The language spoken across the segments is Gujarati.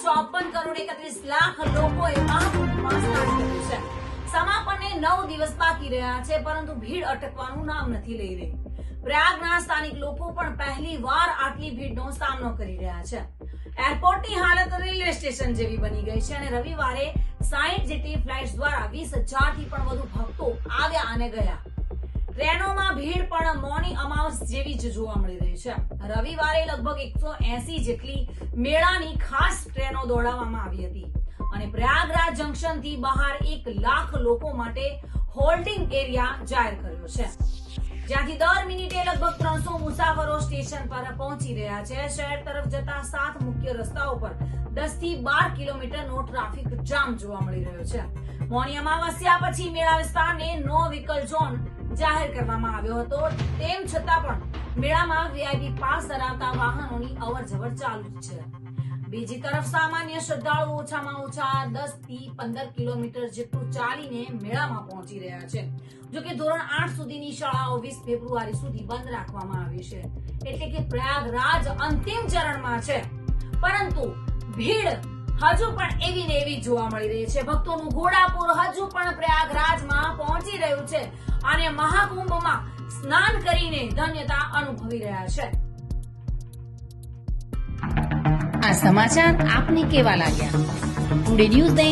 ₹54.31 કરોડ લોકોએ મહાકુંભમાં સ્નાન કર્યું છે. સમાપનને 9 દિવસ બાકી રહ્યા છે, પરંતુ ભીડ અટકવાનું નામ નથી લઈ રહી. પ્રયાગના સ્થાનિક લોકો પણ પહેલી વાર આટલી ભીડનો સામનો કરી રહ્યા છે. એરપોર્ટની હાલત રેલવે સ્ટેશન જેવી બની ગઈ છે અને રવિવારે 60 જેટલી ફ્લાઇટ્સ દ્વારા 20,000 થી પણ વધુ ભક્તો આવ્યા અને ગયા. ટ્રેનોમાં ભીડ પણ મૌની અમાવસ જેવી જ જોવા મળી રહી છે. રવિવારે લગભગ 180 જેટલી મેળાની ખાસ ટ્રેનો દોડાવવામાં આવી હતી અને પ્રયાગરાજ જંકશનથી બહાર 1 લાખ લોકો માટે હોલ્ડિંગ એરિયા જાહેર કર્યો છે, જ્યાંથી દર મિનિટે લગભગ 300 મુસાફરો સ્ટેશન પર પહોંચી રહ્યા છે. શહેર તરફ જતા 7 મુખ્ય રસ્તાઓ પર 10 થી 12 કિલોમીટરનો ટ્રાફિક જામ જોવા મળી રહ્યો છે. મૌની અમાવસ્યા પછી મેળા વિસ્તારને નો વ્હીકલ ઝોન જાહેર કરવામાં આવ્યો હતો. તેમ છતાં પણ મેળામાં વીઆઈપી પાસ ધરાવતા વાહનોની અવરજવર ચાલુ જ છે. બીજી તરફ સામાન્ય શ્રદ્ધાળુઓ ઓછામાં ઓછા 10 થી 15 કિલોમીટર જેટલું ચાલીને મેળામાં પહોંચી રહ્યા છે. જોકે ધોરણ 8 સુધીની શાળાઓ 20 ફેબ્રુઆરી સુધી બંધ રાખવામાં આવી છે. એટલે કે પ્રયાગરાજ અંતિમ ચરણમાં છે, પરંતુ ભીડ હજુ પણ એવી ને એવી જોવા મળી રહી છે. ભક્તોનું ઘોડાપુર હજુ પણ પ્રયાગરાજમાં પહોંચી રહ્યું છે અને મહાકુંભમાં સ્નાન કરીને ધન્યતા અનુભવી રહ્યા છે. આ સમાચાર આપને કેવા લાગ્યા? ટુડે ન્યૂઝને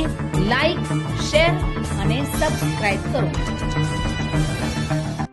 લાઈક, શેર અને સબસ્ક્રાઇબ કરો.